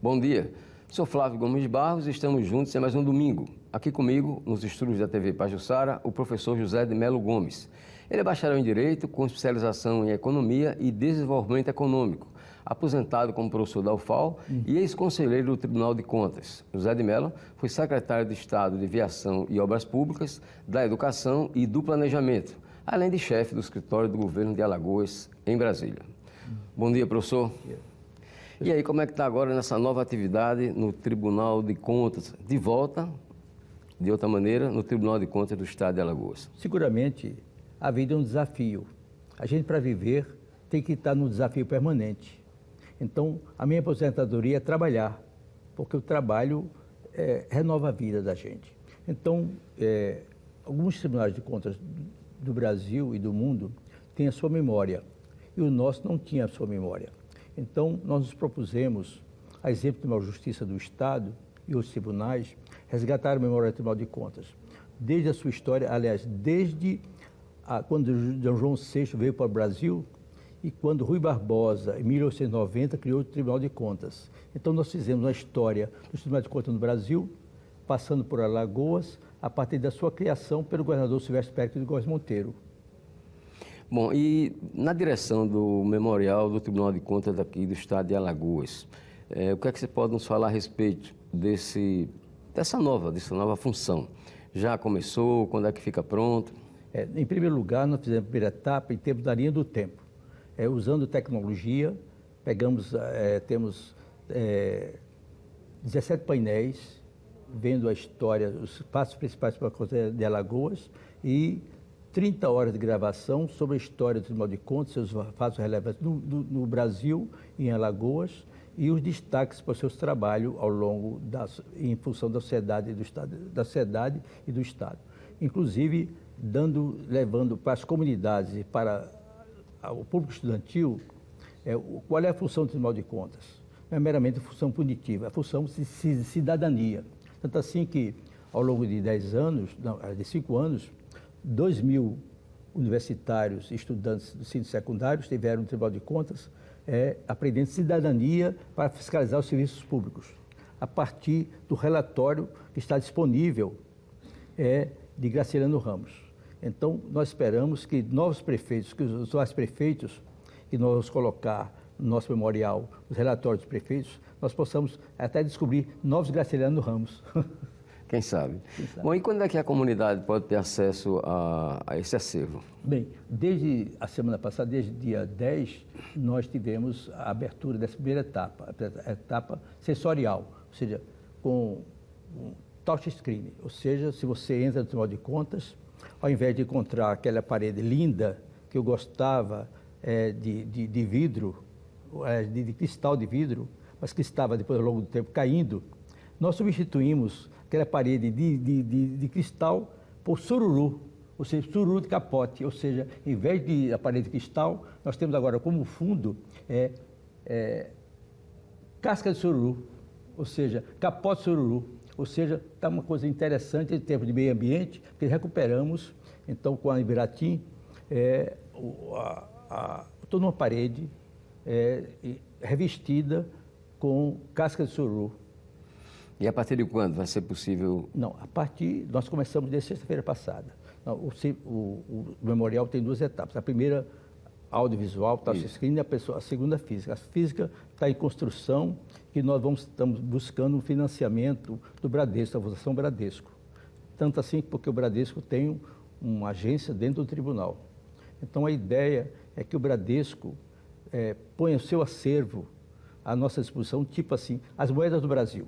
Bom dia, sou Flávio Gomes Barros e estamos juntos em mais um domingo. Aqui comigo, nos estúdios da TV Pajuçara, o professor José de Melo Gomes. Ele é bacharel em Direito, com especialização em Economia e Desenvolvimento Econômico, aposentado como professor da UFAL e ex-conselheiro do Tribunal de Contas. José de Melo foi secretário de Estado de Viação e Obras Públicas, da Educação e do Planejamento, além de chefe do escritório do governo de Alagoas, em Brasília. Bom dia, professor. E aí, como é que está agora nessa nova atividade no Tribunal de Contas? De volta, de outra maneira, no Tribunal de Contas do Estado de Alagoas. Seguramente, a vida é um desafio. A gente, para viver, tem que estar num desafio permanente. Então, a minha aposentadoria é trabalhar, porque o trabalho renova a vida da gente. Então, alguns tribunais de contas do Brasil e do mundo têm a sua memória, e o nosso não tinha a sua memória. Então, nós nos propusemos, a exemplo do Tribunal de Justiça do Estado e os tribunais, resgatar a memória do Tribunal de Contas. Desde a sua história, aliás, desde quando D. João VI veio para o Brasil e quando Rui Barbosa, em 1890, criou o Tribunal de Contas. Então, nós fizemos a história dos Tribunais de Contas no Brasil, passando por Alagoas, a partir da sua criação pelo governador Silvestre Pérez de Góes Monteiro. Bom, e na direção do Memorial do Tribunal de Contas daqui do Estado de Alagoas, o que é que você pode nos falar a respeito dessa nova função? Já começou? Quando é que fica pronto? Em primeiro lugar, nós fizemos a primeira etapa em termos da linha do tempo. Usando tecnologia, temos 17 painéis, vendo a história, os passos principais para a Conta de Alagoas e 30 horas de gravação sobre a história do Tribunal de Contas, seus fatos relevantes no Brasil e em Alagoas e os destaques para o seu trabalho ao longo em função da sociedade e do Estado. Inclusive, levando para as comunidades e para o público estudantil qual é a função do Tribunal de Contas. Não é meramente a função punitiva, é a função de cidadania. Tanto assim que, ao longo de 5 anos, 2.000 universitários e estudantes do ensino secundário estiveram no Tribunal de Contas aprendendo cidadania para fiscalizar os serviços públicos, a partir do relatório que está disponível de Graciliano Ramos. Então, nós esperamos que novos prefeitos, que os atuais prefeitos, que nós vamos colocar no nosso memorial, os relatórios dos prefeitos, nós possamos até descobrir novos Graciliano Ramos. Quem sabe? Bom, e quando é que a comunidade pode ter acesso a esse acervo? Bem, desde a semana passada, desde o dia 10, nós tivemos a abertura dessa primeira etapa, a etapa sensorial, ou seja, com um touchscreen. Ou seja, se você entra no Tribunal de Contas, ao invés de encontrar aquela parede linda que eu gostava de vidro, de cristal de vidro, mas que estava depois ao longo do tempo caindo, nós substituímos aquela parede de cristal por sururu, ou seja, sururu de capote, ou seja, em vez de a parede de cristal, nós temos agora como fundo casca de sururu, ou seja, capote de sururu, ou seja, está uma coisa interessante em termos de meio ambiente, porque recuperamos, então, com a Ibiratim, toda uma parede revestida com casca de sururu. E a partir de quando vai ser possível? Não, nós começamos desde sexta-feira passada. Não, o memorial tem 2 etapas. A primeira, audiovisual, touchscreen, e a segunda, física. A física está em construção e nós estamos buscando um financiamento do Bradesco, da Fundação Bradesco. Tanto assim porque o Bradesco tem uma agência dentro do tribunal. Então, a ideia é que o Bradesco ponha o seu acervo à nossa disposição, tipo assim, as moedas do Brasil.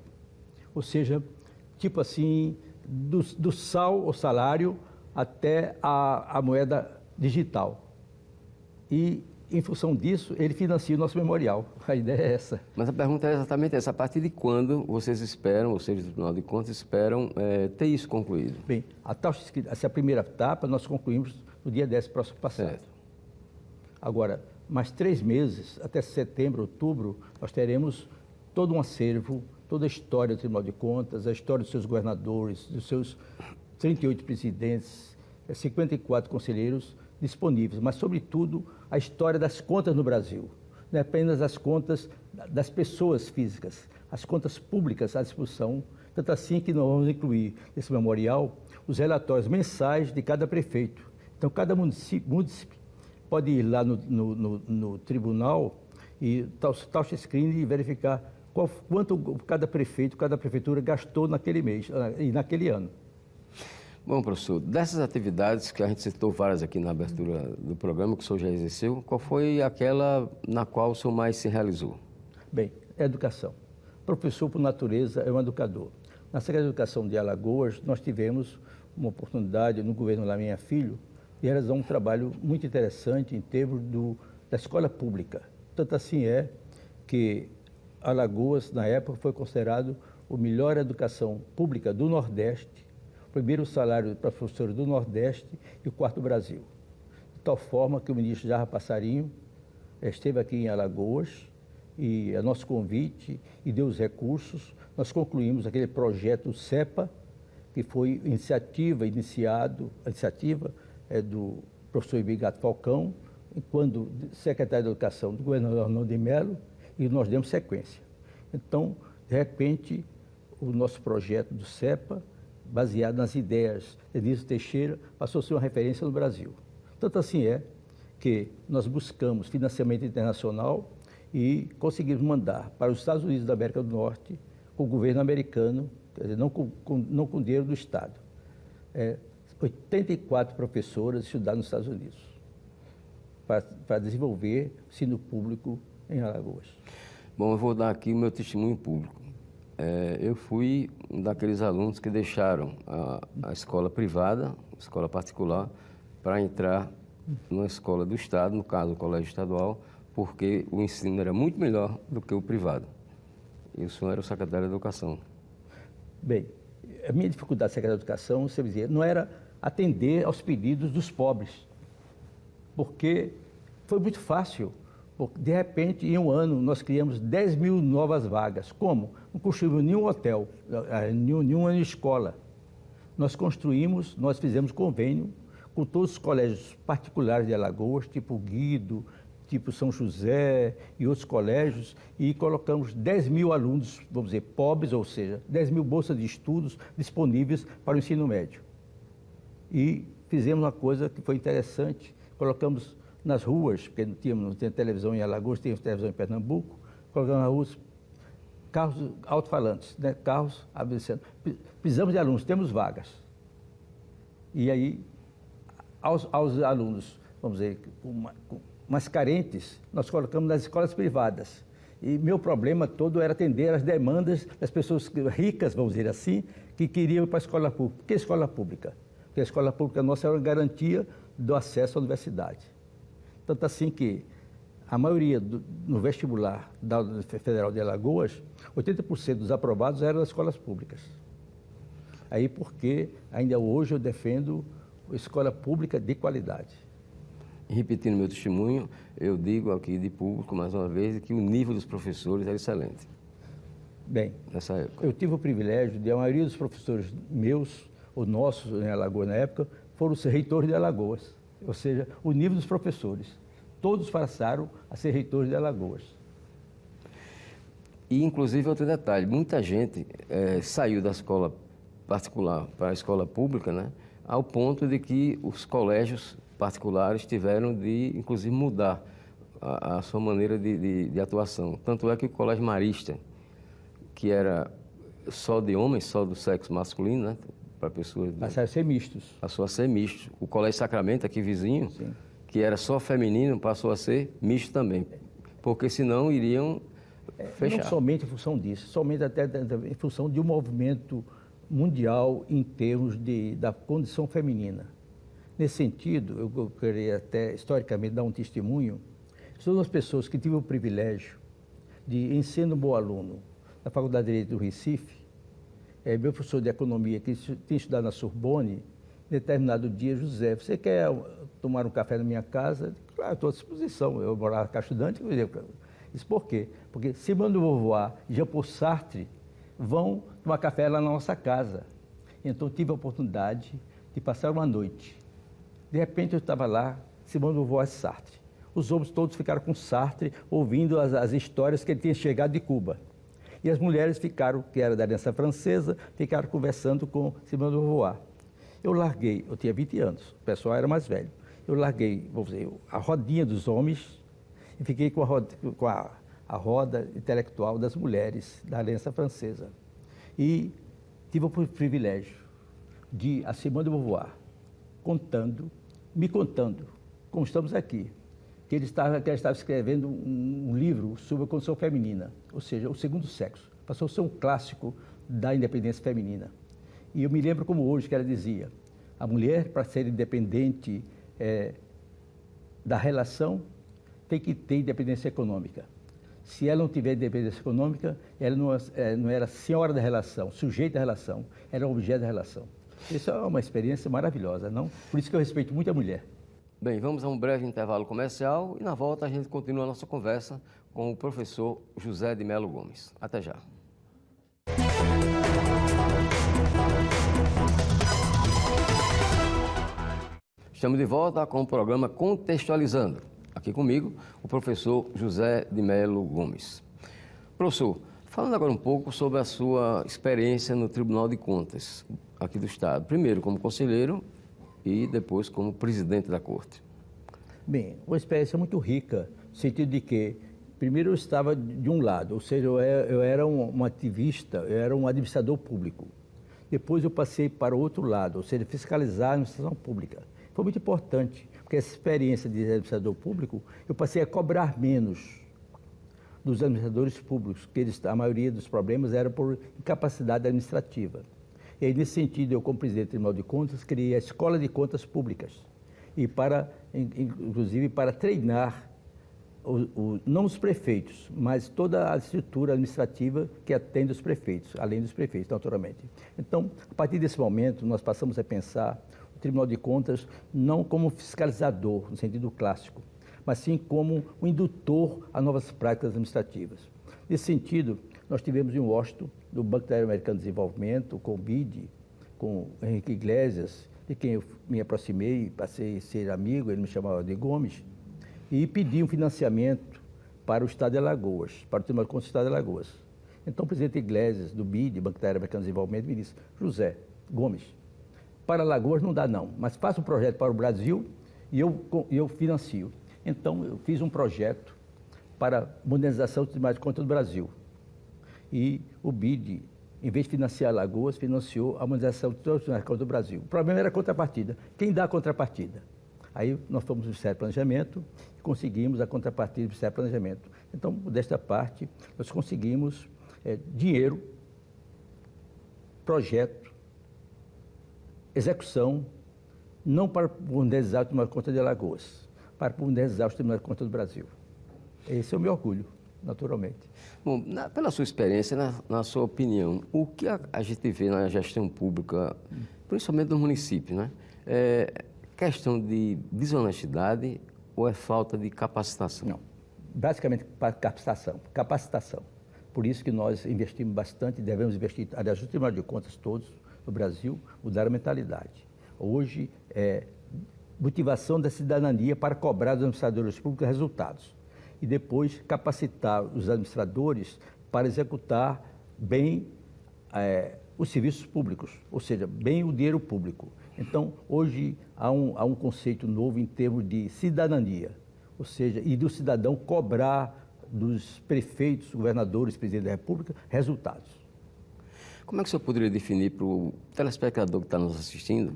Ou seja, tipo assim, do sal, o salário, até a moeda digital. E, em função disso, ele financia o nosso memorial. A ideia é essa. Mas a pergunta é exatamente essa. A partir de quando vocês esperam, ou seja, o Tribunal de Contas esperam ter isso concluído? Bem, essa primeira etapa nós concluímos no dia 10 próximo passado. Certo. Agora, mais 3 meses, até setembro, outubro, nós teremos todo um acervo, toda a história do Tribunal de Contas, a história dos seus governadores, dos seus 38 presidentes, 54 conselheiros disponíveis, mas, sobretudo, a história das contas no Brasil. Não é apenas as contas das pessoas físicas, as contas públicas à disposição, tanto assim que nós vamos incluir nesse memorial os relatórios mensais de cada prefeito. Então, cada município pode ir lá no tribunal e touchscreen e verificar quanto cada prefeito, cada prefeitura gastou naquele mês e naquele ano. Bom, professor, dessas atividades que a gente citou várias aqui na abertura do programa, que o senhor já exerceu, qual foi aquela na qual o senhor mais se realizou? Bem, educação. Professor, por natureza, é um educador. Na Secretaria de Educação de Alagoas, nós tivemos uma oportunidade, no governo Laminha Filho, de realizar um trabalho muito interessante em termos da escola pública. Tanto assim é que Alagoas, na época, foi considerado a melhor educação pública do Nordeste, o primeiro salário para professores do Nordeste e o quarto do Brasil. De tal forma que o ministro Jarra Passarinho esteve aqui em Alagoas e, a nosso convite, e deu os recursos, nós concluímos aquele projeto CEPA, que foi a iniciativa do professor Ibigato Falcão, quando secretário de Educação do governador Arnaldo de Mello, e nós demos sequência. Então, de repente, o nosso projeto do CEPA, baseado nas ideias de Anísio Teixeira, passou a ser uma referência no Brasil. Tanto assim é que nós buscamos financiamento internacional e conseguimos mandar para os Estados Unidos da América do Norte, com o governo americano, quer dizer, não com dinheiro do Estado. 84 professoras estudaram nos Estados Unidos para desenvolver o ensino público em Alagoas. Bom, eu vou dar aqui o meu testemunho público. Eu fui um daqueles alunos que deixaram a escola privada, escola particular, para entrar numa escola do Estado, no caso, o colégio estadual, porque o ensino era muito melhor do que o privado. E o senhor era o secretário de Educação. Bem, a minha dificuldade de secretário de Educação, você dizia, não era atender aos pedidos dos pobres, porque foi muito fácil. De repente, em um ano, nós criamos 10 mil novas vagas. Como? Não construímos nenhum hotel, nenhuma escola. Nós fizemos convênio com todos os colégios particulares de Alagoas, tipo Guido, tipo São José e outros colégios, e colocamos 10 mil alunos, vamos dizer, pobres, ou seja, 10 mil bolsas de estudos disponíveis para o ensino médio. E fizemos uma coisa que foi interessante, colocamos nas ruas, porque não tinha televisão em Alagoas, tinha televisão em Pernambuco, colocamos nas ruas carros alto-falantes, né? Carros avisando, precisamos de alunos, temos vagas. E aí, aos alunos, vamos dizer, mais carentes, nós colocamos nas escolas privadas. E meu problema todo era atender às demandas das pessoas ricas, vamos dizer assim, que queriam ir para a escola pública. Por que escola pública? Porque a escola pública nossa era uma garantia do acesso à universidade. Tanto assim que a maioria no vestibular da Federal de Alagoas, 80% dos aprovados eram das escolas públicas. Aí porque ainda hoje eu defendo a escola pública de qualidade. Repetindo meu testemunho, eu digo aqui de público, mais uma vez, que o nível dos professores era excelente. Bem, nessa época, eu tive o privilégio de a maioria dos professores meus, ou nossos em Alagoas na época, foram os reitores de Alagoas. Ou seja, o nível dos professores. Todos passaram a ser reitores de Alagoas. E, inclusive, outro detalhe, muita gente saiu da escola particular para a escola pública, né, ao ponto de que os colégios particulares tiveram de, inclusive, mudar a sua maneira de atuação. Tanto é que o Colégio Marista, que era só de homens, só do sexo masculino, né, para pessoas... Passaram a ser mistos. Passou a ser misto. O Colégio Sacramento, aqui vizinho, sim, que era só feminino, passou a ser misto também, porque senão iriam fechar. Não somente em função disso, somente até em função de um movimento mundial em termos da condição feminina. Nesse sentido, eu queria até, historicamente, dar um testemunho. Todas as pessoas que tive o privilégio de, em sendo um bom aluno, na Faculdade de Direito do Recife, meu professor de Economia, que tinha estudado na Sorbonne, em determinado dia, José, você quer tomar um café na minha casa? Claro, estou à disposição, eu morava cá estudante. Isso por quê? Porque Simone de Beauvoir e Jean-Paul Sartre vão tomar café lá na nossa casa. Então, tive a oportunidade de passar uma noite. De repente, eu estava lá, Simone de Beauvoir e Sartre. Os homens todos ficaram com Sartre, ouvindo as histórias que ele tinha chegado de Cuba. E as mulheres ficaram, que era da Aliança Francesa, ficaram conversando com Simone de Beauvoir. Eu larguei, eu tinha 20 anos, o pessoal era mais velho. Eu larguei, vou dizer, a rodinha dos homens e fiquei com a roda intelectual das mulheres da Aliança Francesa. E tive o privilégio de a Simone de Beauvoir me contando, como estamos aqui, que ela estava escrevendo um livro sobre a condição feminina, ou seja, o segundo sexo. Passou a ser um clássico da independência feminina. E eu me lembro como hoje que ela dizia, a mulher, para ser independente da relação, tem que ter independência econômica. Se ela não tiver independência econômica, ela não era senhora da relação, sujeita da relação, era objeto da relação. Isso é uma experiência maravilhosa, não? Por isso que eu respeito muito a mulher. Bem, vamos a um breve intervalo comercial e na volta a gente continua a nossa conversa com o professor José de Mello Gomes. Até já. Estamos de volta com o programa Contextualizando. Aqui comigo, o professor José de Mello Gomes. Professor, falando agora um pouco sobre a sua experiência no Tribunal de Contas aqui do Estado. Primeiro como conselheiro e depois como presidente da Corte. Bem, uma experiência muito rica, no sentido de que, primeiro eu estava de um lado, ou seja, eu era um ativista, eu era um administrador público. Depois eu passei para o outro lado, ou seja, fiscalizar a administração pública. Foi muito importante, porque essa experiência de administrador público, eu passei a cobrar menos dos administradores públicos, que a maioria dos problemas era por incapacidade administrativa. E aí, nesse sentido, eu, como presidente do Tribunal de Contas, criei a Escola de Contas Públicas, e inclusive para treinar não os prefeitos, mas toda a estrutura administrativa que atende os prefeitos, além dos prefeitos, naturalmente. Então, a partir desse momento, nós passamos a pensar o Tribunal de Contas não como fiscalizador, no sentido clássico, mas sim como um indutor a novas práticas administrativas. Nesse sentido, nós tivemos em Washington, do Banco Interamericano de Desenvolvimento, com o BID, com o Henrique Iglesias, de quem eu me aproximei, passei a ser amigo, ele me chamava de Gomes, e pedi um financiamento para o Estado de Alagoas, para o Tribunal de Contas do Estado de Alagoas. Então, o presidente Iglesias, do BID, Banco Interamericano de Desenvolvimento, me disse, José Gomes, para Alagoas não dá não, mas faça um projeto para o Brasil e eu financio. Então, eu fiz um projeto para modernização dos Tribunais de Contas do Brasil. E o BID, em vez de financiar Alagoas, financiou a modernização de todos os Tribunais de Contas do Brasil. O problema era a contrapartida. Quem dá a contrapartida? Aí nós fomos no Ministério do Planejamento e conseguimos a contrapartida do Ministério do Planejamento. Então, desta parte, nós conseguimos dinheiro, projeto, execução, não para modernizar o Tribunal de Contas de Alagoas, para modernizar os Tribunais de Contas do Brasil. Esse é o meu orgulho, naturalmente. Bom, pela sua experiência, na sua opinião, o que a gente vê na gestão pública, principalmente no município, né? É questão de desonestidade ou é falta de capacitação? Não, basicamente capacitação. Por isso que nós investimos bastante, devemos investir, aliás, os Tribunais de Contas todos no Brasil mudaram a mentalidade. Hoje é motivação da cidadania para cobrar dos administradores públicos resultados. E depois capacitar os administradores para executar bem os serviços públicos, ou seja, bem o dinheiro público. Então, hoje há um conceito novo em termos de cidadania, ou seja, e do cidadão cobrar dos prefeitos, governadores, presidente da República, resultados. Como é que o senhor poderia definir para o telespectador que está nos assistindo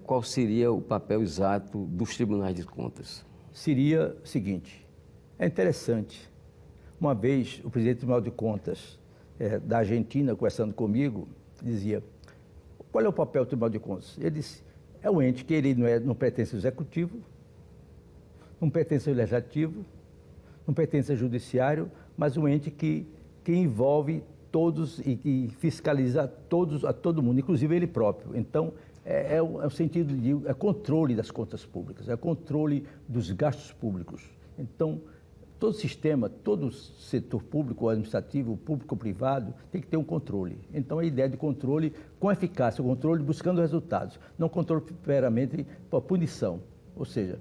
qual seria o papel exato dos tribunais de contas? Seria o seguinte, é interessante, uma vez o presidente do Tribunal de Contas da Argentina, conversando comigo, dizia, qual é o papel do Tribunal de Contas? Ele disse, é um ente que ele não pertence ao executivo, não pertence ao legislativo, não pertence ao judiciário, mas um ente que envolve todos e que fiscaliza a todo mundo, inclusive ele próprio. Então, é o sentido de controle das contas públicas, é controle dos gastos públicos. Então, todo sistema, todo setor público, administrativo, público ou privado, tem que ter um controle. Então, a ideia de controle com eficácia, o controle buscando resultados, não controle meramente por punição. Ou seja,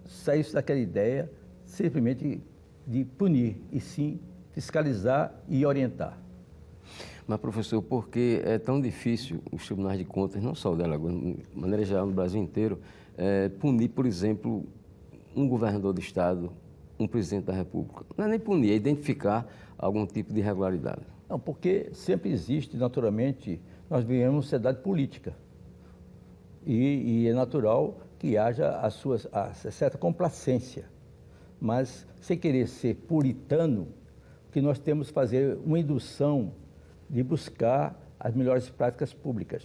sair daquela ideia simplesmente de punir, e sim fiscalizar e orientar. Mas, professor, por que é tão difícil os tribunais de contas, não só o de Alagoas, de maneira geral no Brasil inteiro, punir, por exemplo, um governador de estado, um presidente da República? Não é nem punir, é identificar algum tipo de irregularidade. Não, porque sempre existe, naturalmente, nós vivemos uma sociedade política. E é natural que haja a certa complacência. Mas, sem querer ser puritano, que nós temos que fazer uma indução de buscar as melhores práticas públicas.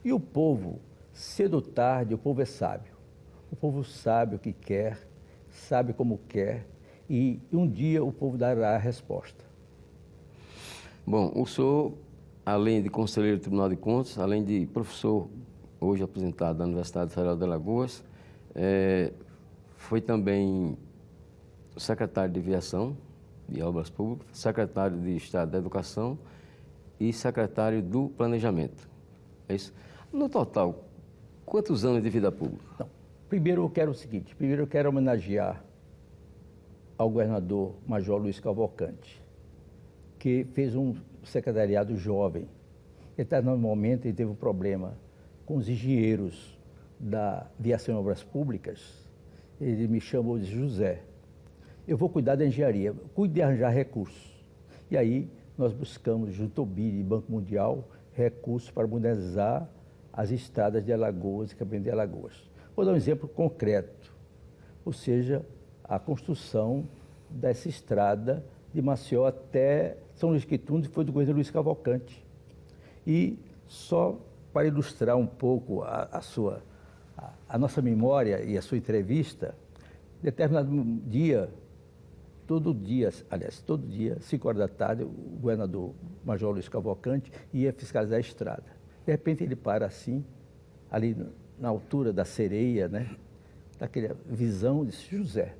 E o povo, cedo ou tarde, o povo é sábio. O povo sabe o que quer, sabe como quer, e um dia o povo dará a resposta. Bom, o senhor, além de conselheiro do Tribunal de Contas, além de professor, hoje aposentado da Universidade Federal de Alagoas, foi também secretário de Aviação, de Obras Públicas, secretário de Estado da Educação e secretário do Planejamento. É isso? No total, quantos anos de vida pública? Não. Primeiro eu quero o seguinte, primeiro eu quero homenagear ao governador Major Luiz Cavalcante, que fez um secretariado jovem. No momento ele teve um problema com os engenheiros da Aviação e Obras Públicas. Ele me chamou de José, eu vou cuidar da engenharia, cuide de arranjar recursos. E aí nós buscamos, junto ao BID e Banco Mundial, recursos para modernizar as estradas de Alagoas e Cabrini de Alagoas. Vou dar um exemplo concreto, ou seja, a construção dessa estrada de Maceió até São Luís Quitunda, que foi do governo Luiz Cavalcante. E só para ilustrar um pouco a nossa memória e a sua entrevista, determinado dia, todo dia, 5 horas da tarde, o governador Major Luiz Cavalcante ia fiscalizar a estrada. De repente ele para assim, ali na altura da sereia, né? Daquela visão, disse: José,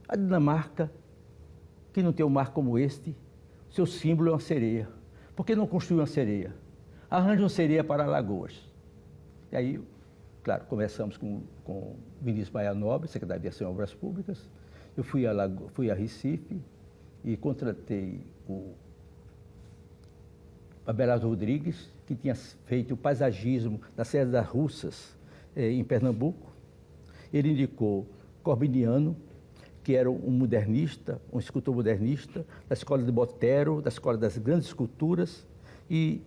a Dinamarca, que não tem um mar como este, seu símbolo é uma sereia. Por que não construir uma sereia? Arranje uma sereia para Alagoas. E aí, claro, começamos com Vinícius Maia Nobre, secretário de Aviação e Obras Públicas. Eu fui a Recife e contratei o Abelardo Rodrigues, que tinha feito o paisagismo da Serra das Russas, em Pernambuco. Ele indicou Corbiniano, que era um modernista, um escultor modernista, da Escola de Botero, da Escola das Grandes Esculturas, e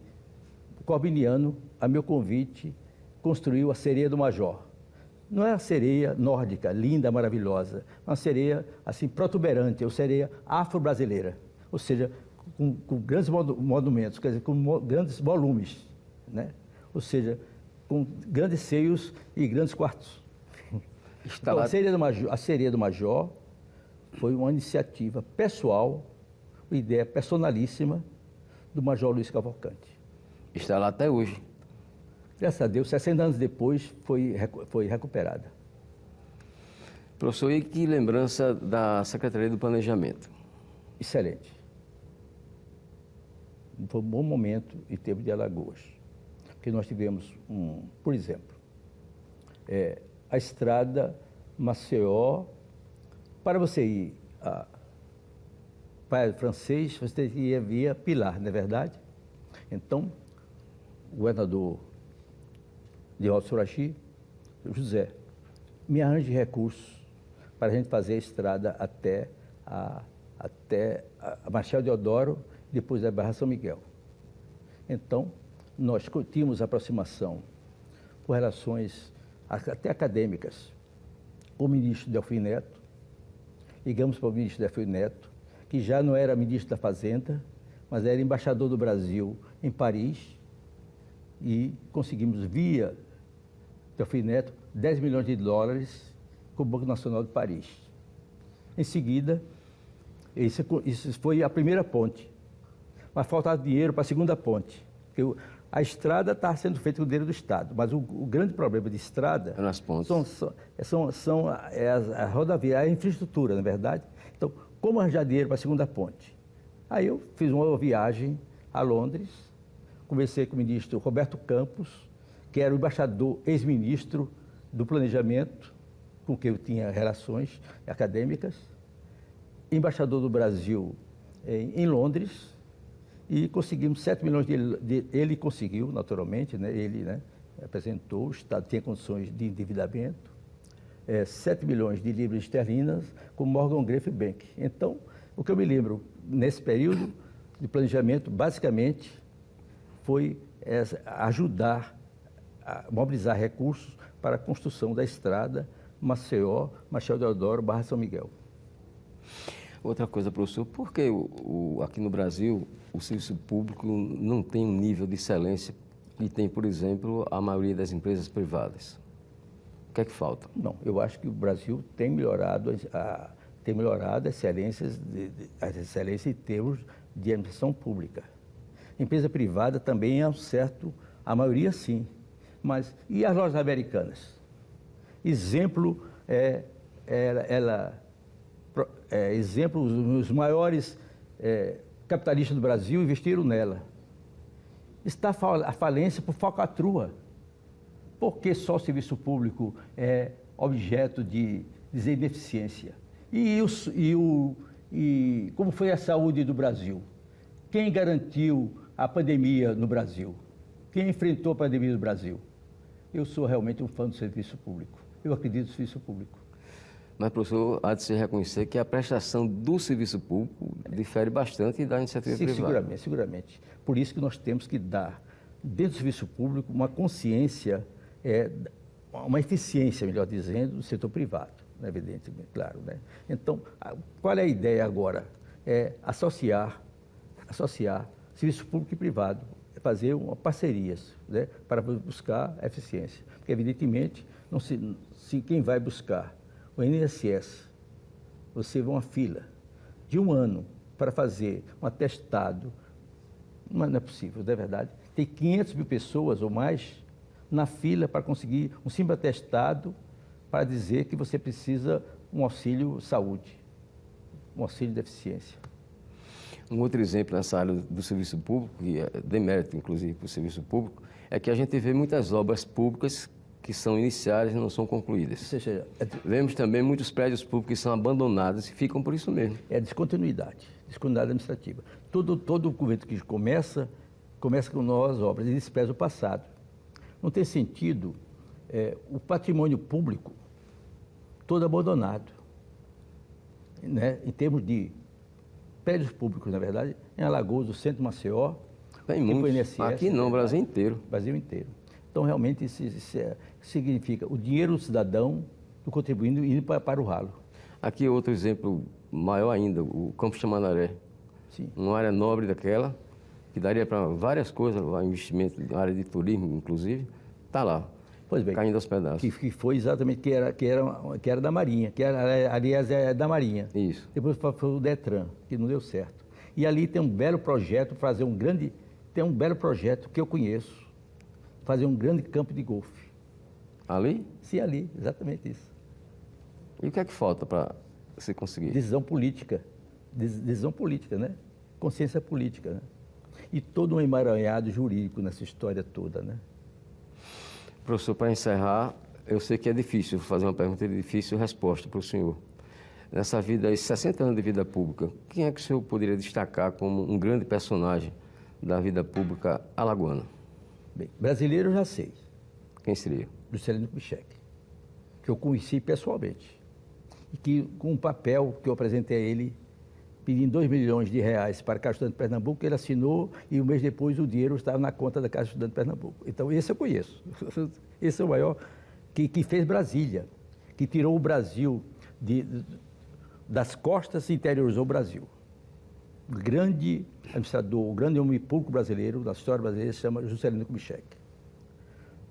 Corbiniano, a meu convite, construiu a Sereia do Major. Não é a sereia nórdica, linda, maravilhosa, é uma sereia assim protuberante, é uma sereia afro-brasileira, ou seja, com grandes monumentos, quer dizer, com grandes volumes, né? Ou seja, com grandes seios e grandes quartos. Então, a Sereia do Major foi uma iniciativa pessoal, uma ideia personalíssima do Major Luiz Cavalcante. Está lá até hoje. Graças a Deus, 60 anos depois, foi recuperada. Professor, e que lembrança da Secretaria do Planejamento? Excelente. Foi um bom momento em termos de Alagoas. Porque nós tivemos, por exemplo, a estrada Maceió, para você ir a Praia do Francês, você ia via Pilar, não é verdade? Então, o governador de Alto Sorachi, José, me arranje recursos para a gente fazer a estrada até a Marechal Deodoro, depois da Barra São Miguel. Então, nós tínhamos aproximação por relações até acadêmicas com o ministro Delfim Neto. Ligamos para o ministro Delfim Neto, que já não era ministro da Fazenda, mas era embaixador do Brasil em Paris, e conseguimos, via Delfim Neto, 10 milhões de dólares com o Banco Nacional de Paris. Em seguida, isso foi a primeira ponte, mas faltava dinheiro para a segunda ponte. Porque a estrada está sendo feita com o dinheiro do Estado, mas o grande problema de estrada nas pontes. são a rodovia, a infraestrutura, na verdade. Então, como arranjar dinheiro para a segunda ponte? Aí eu fiz uma viagem a Londres, conversei com o ministro Roberto Campos, que era o embaixador, ex-ministro do Planejamento, com quem eu tinha relações acadêmicas, embaixador do Brasil em Londres e conseguimos 7 milhões ele conseguiu, naturalmente, né? Ele, né, apresentou, o Estado tinha condições de endividamento, 7 milhões de libras esterlinas com Morgan Greff Bank. Então, o que eu me lembro nesse período de planejamento, basicamente, foi ajudar a mobilizar recursos para a construção da estrada Maceió, Machado Deodoro, Barra São Miguel. Outra coisa, professor, por que aqui no Brasil o serviço público não tem um nível de excelência que tem, por exemplo, a maioria das empresas privadas? O que é que falta? Não, eu acho que o Brasil tem melhorado as excelências em termos de administração pública. Empresa privada também é um certo, a maioria sim, mas e as lojas americanas? Exemplo, exemplo, os maiores capitalistas do Brasil investiram nela. Está a falência por falcatrua. Por que só o serviço público é objeto de ineficiência? E como foi a saúde do Brasil? Quem garantiu a pandemia no Brasil? Quem enfrentou a pandemia no Brasil? Eu sou realmente um fã do serviço público. Eu acredito no serviço público. Mas, professor, há de se reconhecer que a prestação do serviço público difere bastante da iniciativa privada. Seguramente. Por isso que nós temos que dar, dentro do serviço público, uma consciência, uma eficiência, melhor dizendo, do setor privado, né? Evidentemente, claro. Né? Então, qual é a ideia agora? É associar serviço público e privado, fazer parcerias, né? Para buscar eficiência. Porque, evidentemente, se quem vai buscar o INSS, você vê uma fila de 1 ano para fazer um atestado, não é possível, não é verdade? Tem 500 mil pessoas ou mais na fila para conseguir um simples atestado para dizer que você precisa um auxílio saúde, um auxílio de deficiência. Um outro exemplo nessa área do serviço público, que é demérito, inclusive, para o serviço público, é que a gente vê muitas obras públicas que são iniciadas e não são concluídas. Ou seja, vemos também muitos prédios públicos que são abandonados e ficam por isso mesmo. É descontinuidade administrativa. Todo documento que começa com novas obras e despreza o passado. Não tem sentido o patrimônio público todo abandonado, né? Em termos de prédios públicos, na verdade, em Alagoas, o centro de Maceió, tem muitos. INSS, aqui não, o Brasil inteiro. Brasil inteiro. Então, realmente, isso significa o dinheiro do cidadão, do contribuinte, indo para o ralo. Aqui outro exemplo maior ainda, o Campo Chamanaré. Sim. Uma área nobre daquela, que daria para várias coisas, investimento na área de turismo, inclusive, está lá, pois bem, caindo aos pedaços. Que foi exatamente, que era da Marinha, aliás, é da Marinha. Isso. Depois foi o Detran, que não deu certo. E ali tem um belo projeto, tem um belo projeto que eu conheço, fazer um grande campo de golfe. Ali? Sim, ali, exatamente isso. E o que é que falta para se conseguir? Decisão política, né? Consciência política, né? E todo um emaranhado jurídico nessa história toda, né? Professor, para encerrar, eu sei que é difícil fazer uma pergunta de difícil resposta para o senhor. Nessa vida, esses 60 anos de vida pública, quem é que o senhor poderia destacar como um grande personagem da vida pública alagoana? Bem, brasileiro eu já sei. Quem seria? Juscelino Kubitschek, que eu conheci pessoalmente. E que, com um papel que eu apresentei a ele, pedindo R$2 milhões para a Caixa Estudante de Pernambuco, ele assinou e um mês depois o dinheiro estava na conta da Caixa Estudante de Pernambuco. Então, esse eu conheço. Esse é o maior que fez Brasília, que tirou o Brasil das costas e interiorizou o Brasil. O grande administrador, o grande homem público brasileiro, da história brasileira, se chama Juscelino Kubitschek.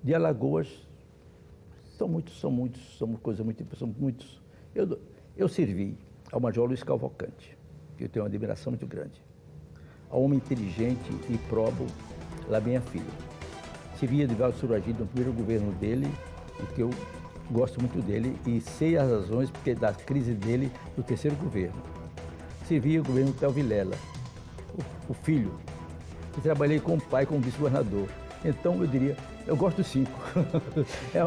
De Alagoas, são muitos. Eu servi ao Major Luiz Cavalcante, que eu tenho uma admiração muito grande. Ao homem inteligente e probo, Laminha Filho. Servi a Edivaldo Suragir no primeiro governo dele, e que eu gosto muito dele e sei as razões porque da crise dele no terceiro governo. Servi o governo Theo Vilela, o filho, e trabalhei com o pai como vice-governador. Então, eu diria, eu gosto dos 5. É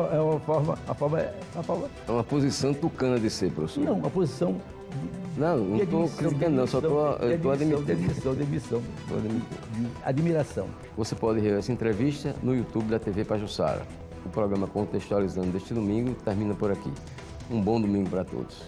uma posição tucana de ser, professor. Não, uma posição Não, não estou criticando não, só estou admitindo. Demissão. Admiração. Você pode ver essa entrevista no YouTube da TV Pajuçara. O programa Contextualizando deste domingo termina por aqui. Um bom domingo para todos.